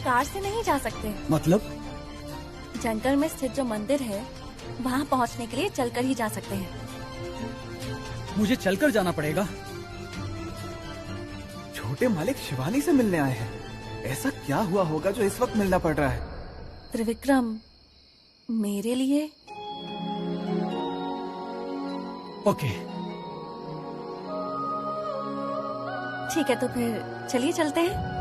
Car से नहीं जा सकते। मतलब? जंगल में स्थित जो मंदिर है वहाँ पहुँचने के लिए चलकर ही जा सकते हैं। मुझे चलकर जाना पड़ेगा? छोटे मालिक शिवानी से मिलने आए हैं। ऐसा क्या हुआ होगा जो इस वक्त मिलना पड़ रहा है? त्रिविक्रम, मेरे लिए? ओके। ठीक है, तो फिर चलिए चलते हैं।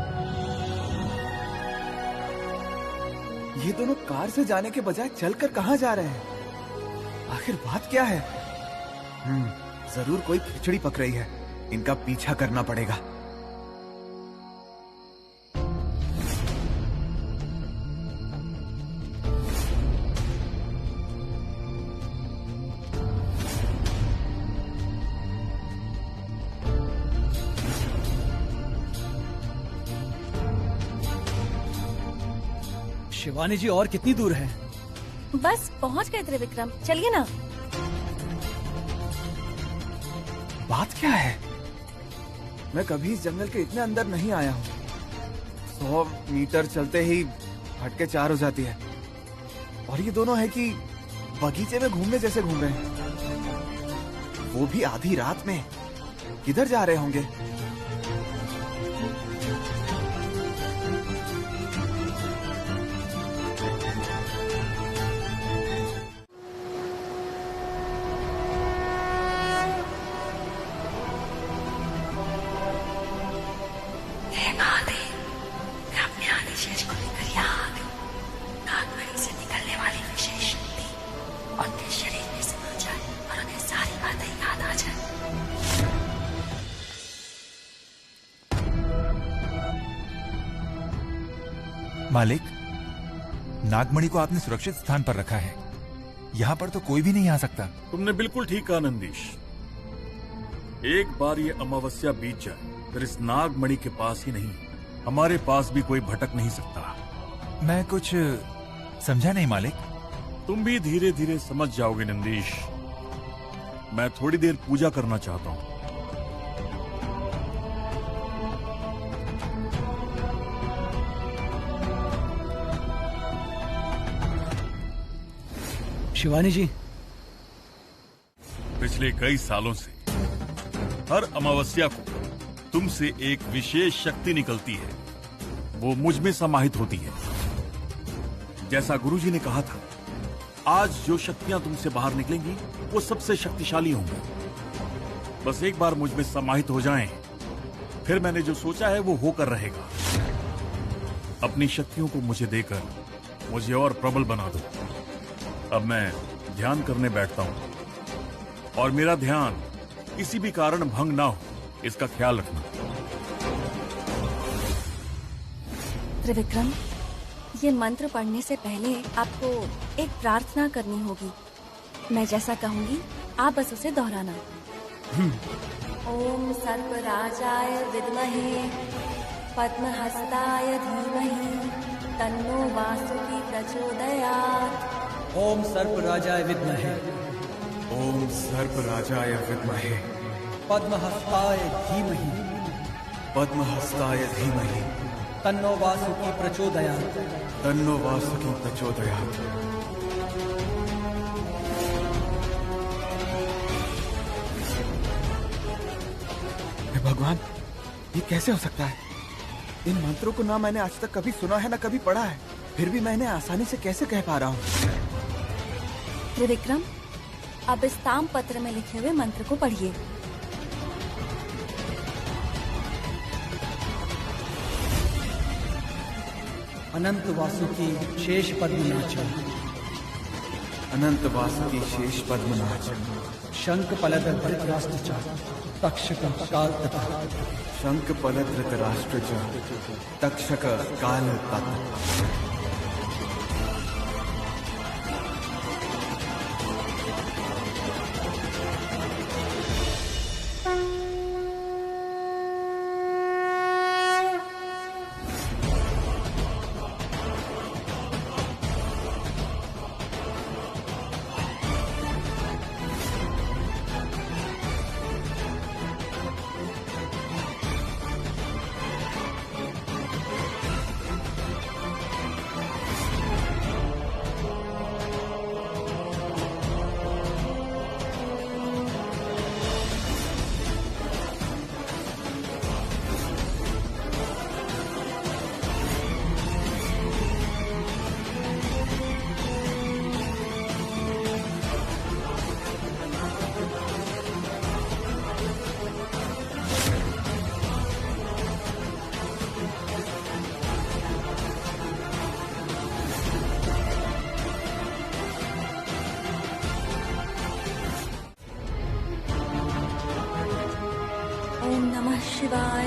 ये दोनों कार से जाने के बजाय चलकर कहाँ जा रहे हैं? आखिर बात क्या है? जरूर कोई खिचड़ी पक रही है। इनका पीछा करना पड़ेगा। शिवानी जी, और कितनी दूर है? बस पहुंच गए त्रिविक्रम, चलिए ना। बात क्या है? मैं कभी इस जंगल के इतने अंदर नहीं आया हूँ। 100 मीटर चलते ही भटके चार हो जाती है। और ये दोनों है कि बगीचे में घूमने जैसे घूम रहे हैं, वो भी आधी रात में। किधर जा रहे होंगे? मालिक, नागमणि को आपने सुरक्षित स्थान पर रखा है। यहाँ पर तो कोई भी नहीं आ सकता। तुमने बिल्कुल ठीक कहा नंदीश। एक बार ये अमावस्या बीत जाए फिर इस नागमणि के पास ही नहीं, हमारे पास भी कोई भटक नहीं सकता। मैं कुछ समझा नहीं मालिक। तुम भी धीरे धीरे समझ जाओगे नंदीश। मैं थोड़ी देर पूजा करना चाहता हूँ। शिवानी जी, पिछले कई सालों से हर अमावस्या को तुमसे एक विशेष शक्ति निकलती है। वो मुझ में समाहित होती है। जैसा गुरुजी ने कहा था, आज जो शक्तियां तुमसे बाहर निकलेंगी वो सबसे शक्तिशाली होंगी। बस एक बार मुझ में समाहित हो जाएं, फिर मैंने जो सोचा है वो होकर रहेगा। अपनी शक्तियों को मुझे देकर मुझे और प्रबल बना दो। अब मैं ध्यान करने बैठता हूं और मेरा ध्यान किसी भी कारण भंग ना हो, इसका ख्याल रखना। त्रिविक्रम, ये मंत्र पढ़ने से पहले आपको एक प्रार्थना करनी होगी। मैं जैसा कहूंगी आप बस उसे दोहराना। ओम सर्पराजाय विद्महे पद्महस्ताय धीमहि तन्नो वासुकी प्रचोदयात्। ओम सर्पराजाय विद्महे ओम सर्पराजाय विद्महे पद्महस्ताय धीमहि पद्महस्ताय धीमहि तन्नो वासुकी प्रचोदयात्। तन्नो वासुकी प्रचोदयात्। हे भगवान, ये कैसे हो सकता है? इन मंत्रों को ना मैंने आज तक कभी सुना है ना कभी पढ़ा है, फिर भी मैं इन्हें आसानी से कैसे कह पा रहा हूँ? त्रिविक्रम, अब इस ताम पत्र में लिखे हुए मंत्र को पढ़िए। अनंत वासुकी शेष पद्मनाच। अनंत वासुकी शेष पद्मनाच। शंख पलद धृतराष्ट्र च तक्षक काल तथा। शंख पलद धृतराष्ट्र च तक्षक काल तथा। नमः शिवाय।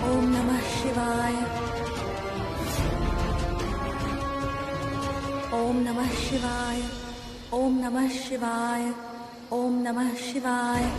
ओम नमः शिवाय। ओम नमः शिवाय। ओम नमः शिवाय। ओम नमः शिवाय।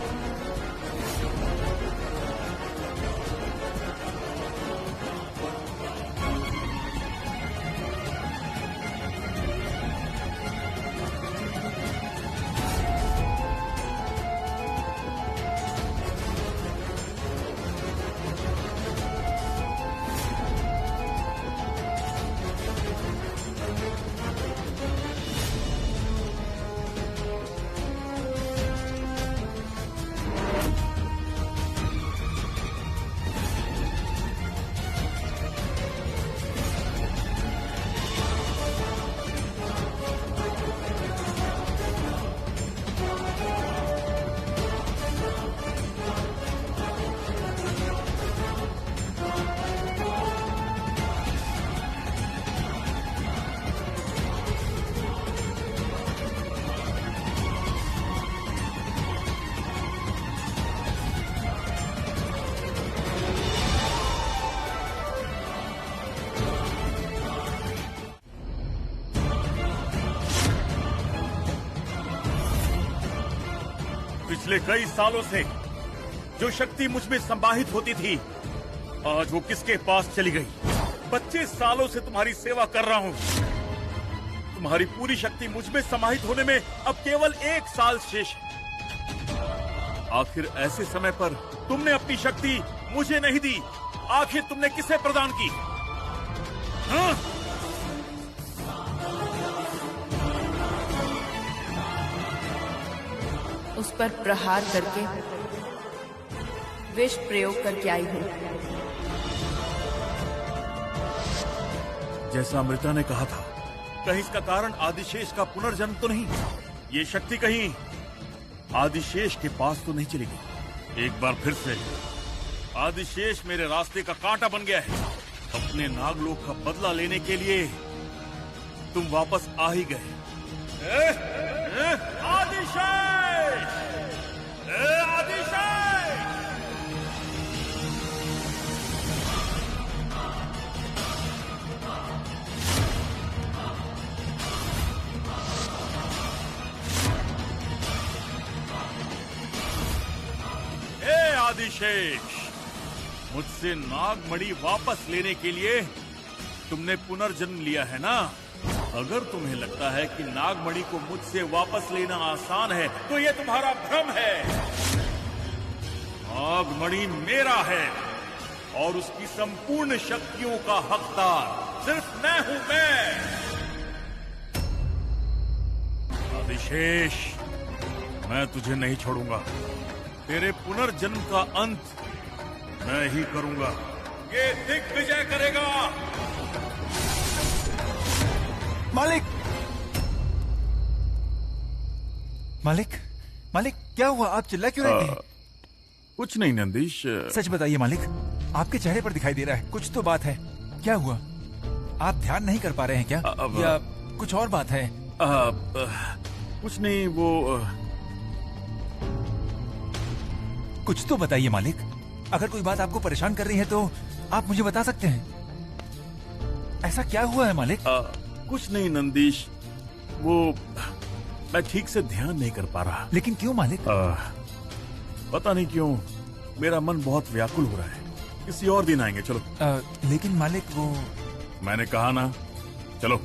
पिछले कई सालों से जो शक्ति मुझ में संवाहित होती थी, आज वो किसके पास चली गई? 25 सालों से तुम्हारी सेवा कर रहा हूँ। तुम्हारी पूरी शक्ति मुझ में समाहित होने में अब केवल 1 साल शेष है। आखिर ऐसे समय पर तुमने अपनी शक्ति मुझे नहीं दी, आखिर तुमने किसे प्रदान की? हाँ? उस पर प्रहार करके विष प्रयोग करके आई हूँ। जैसा अमृता ने कहा था, कहीं इसका कारण आदिशेष का पुनर्जन्म तो नहीं? ये शक्ति कहीं आदिशेष के पास तो नहीं चली गई? एक बार फिर से आदिशेष मेरे रास्ते का कांटा बन गया है। अपने नागलोक का बदला लेने के लिए तुम वापस आ ही गए। आदिशेष! आदिशेष! आदिशेष, मुझसे नागमणि वापस लेने के लिए तुमने पुनर्जन्म लिया है ना? अगर तुम्हें लगता है कि नागमणि को मुझसे वापस लेना आसान है, तो ये तुम्हारा भ्रम है। नागमणि मेरा है और उसकी संपूर्ण शक्तियों का हकदार सिर्फ मैं हूं, मैं। आदिशेष, मैं तुझे नहीं छोड़ूंगा। तेरे पुनर्जन्म का अंत मैं ही करूंगा। ये दिग्विजय करेगा। मालिक! मालिक, मालिक, क्या हुआ? आप चिल्ला क्यों रहे थे? कुछ नहीं नंदीश। सच बताइए मालिक, आपके चेहरे पर दिखाई दे रहा है कुछ तो बात है। क्या हुआ? आप ध्यान नहीं कर पा रहे हैं क्या? या कुछ और बात है? कुछ नहीं, वो कुछ तो बताइए मालिक। अगर कोई बात आपको परेशान कर रही है तो आप मुझे बता सकते हैं। ऐसा क्या हुआ है मालिक? कुछ नहीं नंदीश, वो मैं ठीक से ध्यान नहीं कर पा रहा। लेकिन क्यों मालिक? पता नहीं क्यों मेरा मन बहुत व्याकुल हो रहा है। किसी और दिन आएंगे, चलो। लेकिन मालिक वो... मैंने कहा ना, चलो।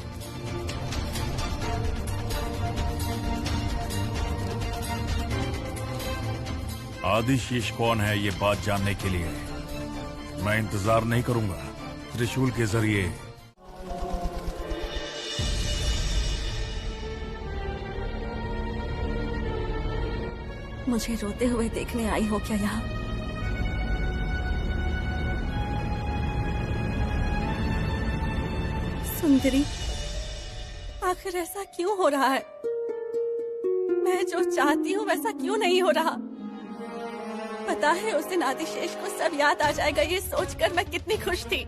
आदिशेष कौन है ये बात जानने के लिए मैं इंतजार नहीं करूंगा। त्रिशूल के जरिए मुझे रोते हुए देखने आई हो क्या यहाँ? सुंदरी, आखिर ऐसा क्यों हो रहा है? मैं जो चाहती हूँ वैसा क्यों नहीं हो रहा? पता है उस दिन आदिशेष को सब याद आ जाएगा, ये सोचकर मैं कितनी खुश थी।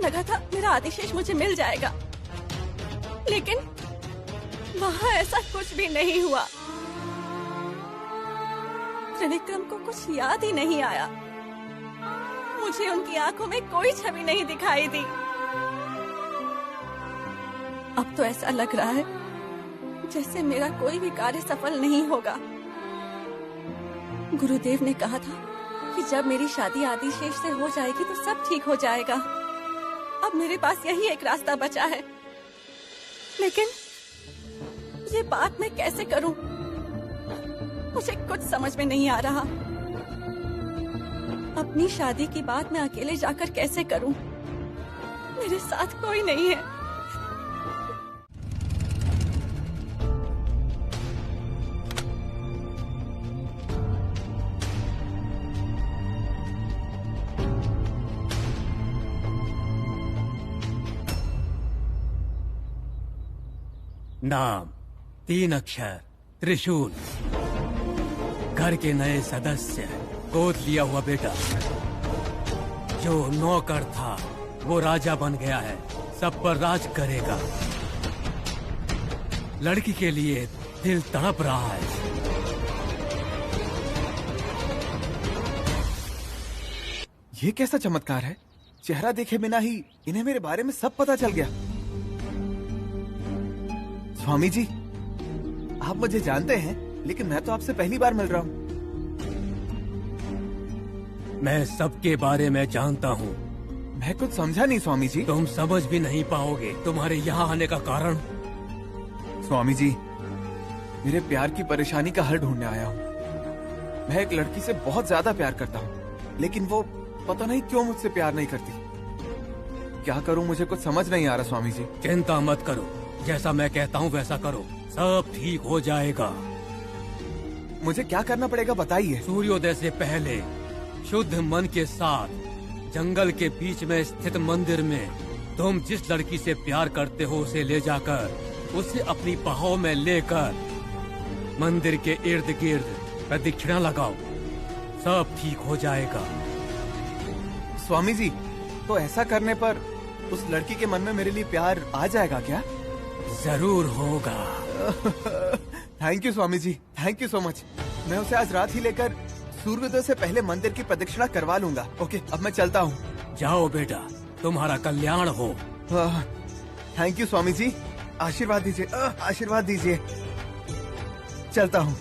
लगा था मेरा आदिशेष मुझे मिल जाएगा, लेकिन वहाँ ऐसा कुछ भी नहीं हुआ। त्रिविक्रम को कुछ याद ही नहीं आया। मुझे उनकी आंखों में कोई छवि नहीं दिखाई दी। अब तो ऐसा लग रहा है जैसे मेरा कोई भी कार्य सफल नहीं होगा। गुरुदेव ने कहा था कि जब मेरी शादी आदिशेष से हो जाएगी तो सब ठीक हो जाएगा। अब मेरे पास यही एक रास्ता बचा है, लेकिन ये बात मैं कैसे करूं? मुझे कुछ समझ में नहीं आ रहा। अपनी शादी की बात मैं अकेले जाकर कैसे करूं? मेरे साथ कोई नहीं है। नाम 3 अक्षर, त्रिशूल। घर के नए सदस्य, गोद लिया हुआ बेटा। जो नौकर था वो राजा बन गया है, सब पर राज करेगा। लड़की के लिए दिल तड़प रहा है। ये कैसा चमत्कार है? चेहरा देखे बिना ही इन्हें मेरे बारे में सब पता चल गया। स्वामी जी, आप मुझे जानते हैं, लेकिन मैं तो आपसे पहली बार मिल रहा हूँ। मैं सबके बारे में जानता हूँ। मैं कुछ समझा नहीं स्वामी जी। तुम समझ भी नहीं पाओगे। तुम्हारे यहाँ आने का कारण? स्वामी जी, मेरे प्यार की परेशानी का हल ढूंढने आया हूँ। मैं एक लड़की से बहुत ज्यादा प्यार करता हूँ, लेकिन वो पता नहीं क्यों मुझसे प्यार नहीं करती। क्या करूँ, मुझे कुछ समझ नहीं आ रहा स्वामी जी। चिंता मत करो, जैसा मैं कहता हूँ वैसा करो, सब ठीक हो जाएगा। मुझे क्या करना पड़ेगा बताइए। सूर्योदय से पहले शुद्ध मन के साथ जंगल के बीच में स्थित मंदिर में तुम जिस लड़की से प्यार करते हो उसे ले जाकर उसे अपनी बाहों में लेकर मंदिर के इर्द गिर्द प्रदक्षिणा लगाओ, सब ठीक हो जाएगा। स्वामी जी, तो ऐसा करने पर उस लड़की के मन में मेरे लिए प्यार आ जाएगा क्या? जरूर होगा। Thank you Swami ji, thank you so much. मैं उसे आज रात ही लेकर सूर्योदय से पहले मंदिर की प्रदक्षिणा करवा लूंगा। ओके, अब मैं चलता हूँ। जाओ बेटा, तुम्हारा कल्याण हो। थैंक यू स्वामी जी, आशीर्वाद दीजिए, आशीर्वाद दीजिए। चलता हूँ।